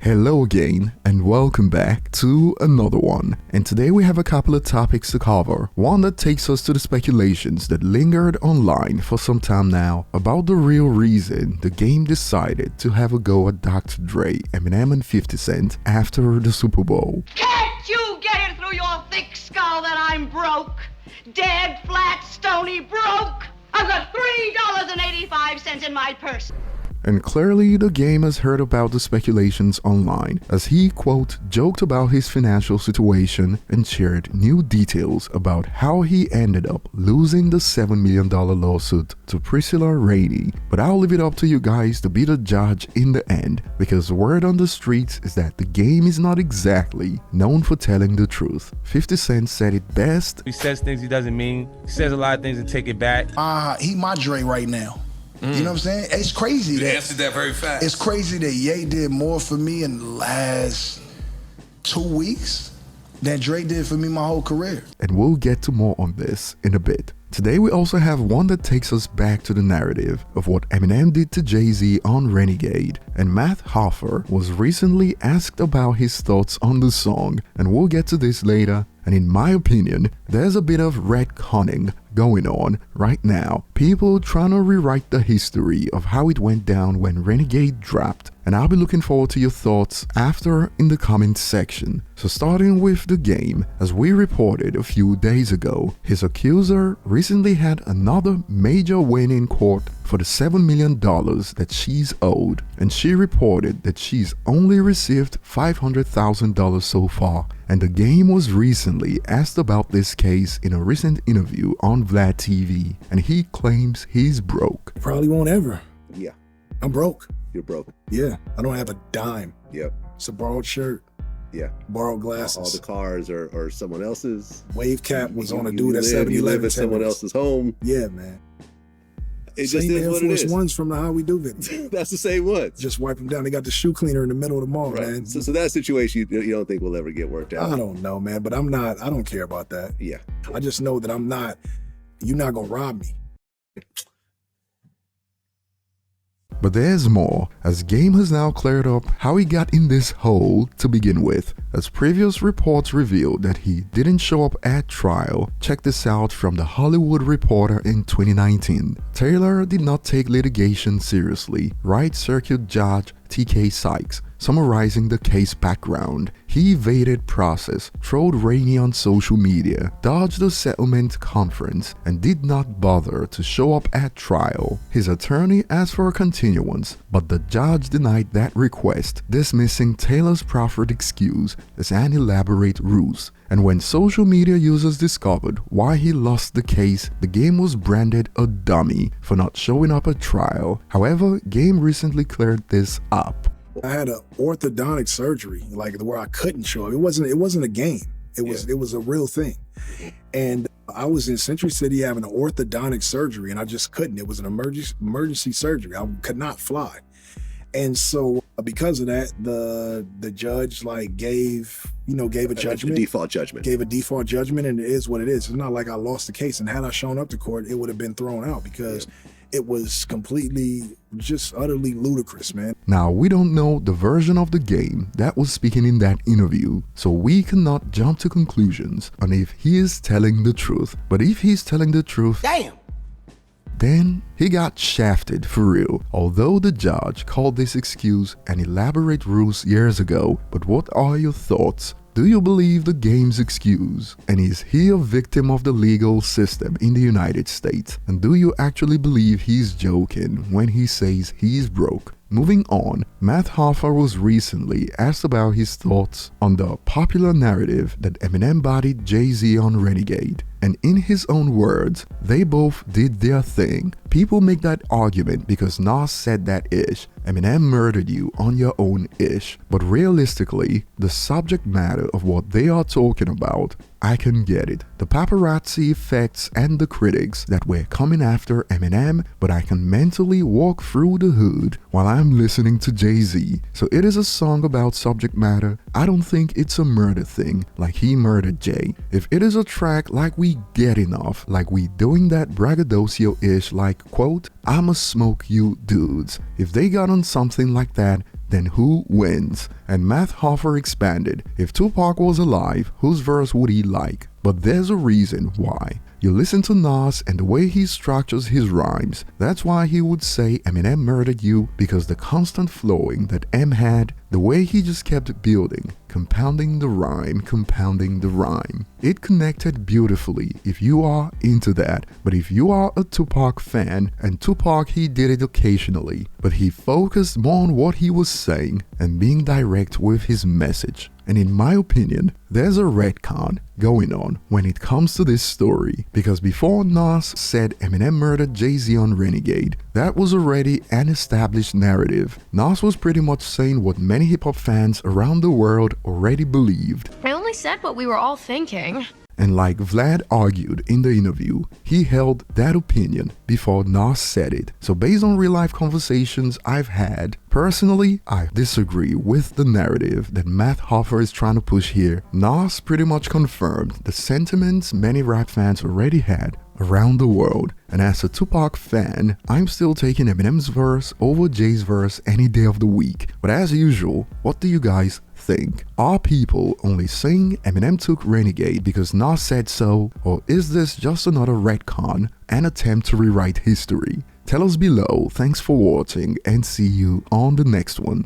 Hello again and welcome back to another one. And today we have a couple of topics to cover. One that takes us to the speculations that lingered online for some time now about the real reason the game decided to have a go at Dr. Dre, Eminem and 50 Cent after the Super Bowl. Can't you get it through your thick skull that I'm broke? Dead, flat, stony broke? I've got $3.85 in my purse. And clearly the game has heard about the speculations online as he, quote, joked about his financial situation and shared new details about how he ended up losing the $7 million lawsuit to Priscilla Rainey. But I'll leave it up to you guys to be the judge in the end, because word on the streets is that the game is not exactly known for telling the truth. 50 Cent said it best. He says things he doesn't mean. He says a lot of things and take it back. He my Dre right now. You know what I'm saying? It's crazy. You answered that very fast. It's crazy that Ye did more for me in the last 2 weeks than Dre did for me my whole career. And we'll get to more on this in a bit. Today we also have one that takes us back to the narrative of what Eminem did to Jay-Z on Renegade, and Matt Hoffa was recently asked about his thoughts on the song, and we'll get to this later. And in my opinion, there's a bit of retconning going on right now. People trying to rewrite the history of how it went down when Renegade dropped. And I'll be looking forward to your thoughts after in the comments section. So starting with the game, as we reported a few days ago, his accuser recently had another major win in court for the $7 million that she's owed. And she reported that she's only received $500,000 so far. And the game was recently asked about this case in a recent interview on Vlad TV, and he claims he's broke. Probably won't ever. Yeah. I'm broke. You're broke. Yeah, I don't have a dime. Yep. It's a borrowed shirt. Yeah. Borrowed glasses. All the cars are someone else's. Wave cap was on a dude at You 7-Eleven. live at someone else's home. Yeah, man. It Same just is Air what Force it is. Ones from the How We Do video. That's the same ones. Just wipe them down. They got the shoe cleaner in the middle of the mall, Right. man. So that situation you don't think will ever get worked out? I don't know, man, but I don't care about that. Yeah. I just know that you're not gonna rob me. But there's more, as Game has now cleared up how he got in this hole to begin with, as previous reports revealed that he didn't show up at trial. Check this out from The Hollywood Reporter in 2019. Taylor did not take litigation seriously, writes Circuit Judge TK Sykes, summarizing the case background. He evaded process, trolled Rainey on social media, dodged the settlement conference, and did not bother to show up at trial. His attorney asked for a continuance, but the judge denied that request, dismissing Taylor's proffered excuse as an elaborate ruse. And when social media users discovered why he lost the case, the Game was branded a dummy for not showing up at trial. However, Game recently cleared this up. I had an orthodontic surgery, like where I couldn't show up. It wasn't a game. It was a real thing. And I was in Century City having an orthodontic surgery, and I just couldn't. It was an emergency surgery. I could not fly. And so because of that, the judge gave a judgment. A default judgment. Gave a default judgment, and it is what it is. It's not like I lost the case, and had I shown up to court, it would have been thrown out because it was completely, just utterly ludicrous, man. Now, we don't know the version of the Game that was speaking in that interview, so we cannot jump to conclusions on if he is telling the truth. But if he's telling the truth, Damn! then he got shafted for real, although the judge called this excuse an elaborate ruse years ago. But what are your thoughts? Do you believe the Game's excuse? And is he a victim of the legal system in the United States? And do you actually believe he's joking when he says he's broke? Moving on, Matt Hoffa was recently asked about his thoughts on the popular narrative that Eminem bodied Jay-Z on Renegade. And in his own words, they both did their thing. People make that argument because Nas said that ish. Eminem murdered you on your own ish. But realistically, the subject matter of what they are talking about, I can get it. The paparazzi effects and the critics that were coming after Eminem, but I can mentally walk through the hood while I'm listening to Jay-Z. So it is a song about subject matter. I don't think it's a murder thing like he murdered Jay. If it is a track like we get enough, like we doing that braggadocio-ish like, quote, I'ma smoke you dudes. If they got on something like that, then who wins? And Math Hoffa expanded, if Tupac was alive, whose verse would he like? But there's a reason why. You listen to Nas and the way he structures his rhymes. That's why he would say Eminem murdered you, because the constant flowing that M had, the way he just kept building, compounding the rhyme. It connected beautifully if you are into that. But if you are a Tupac fan, and Tupac he did it occasionally, but he focused more on what he was saying and being direct with his message. And in my opinion, there's a retcon going on when it comes to this story, because before Nas said Eminem murdered Jay-Z on Renegade, that was already an established narrative. Nas was pretty much saying what many hip-hop fans around the world already believed. I only said what we were all thinking. And like Vlad argued in the interview, he held that opinion before Nas said it. So based on real-life conversations I've had, personally, I disagree with the narrative that Math Hoffa is trying to push here. Nas pretty much confirmed the sentiments many rap fans already had around the world. And as a Tupac fan, I'm still taking Eminem's verse over Jay's verse any day of the week. But as usual, what do you guys think? Are people only saying Eminem took Renegade because Nas said so, or is this just another retcon, an attempt to rewrite history? Tell us below. Thanks for watching and see you on the next one.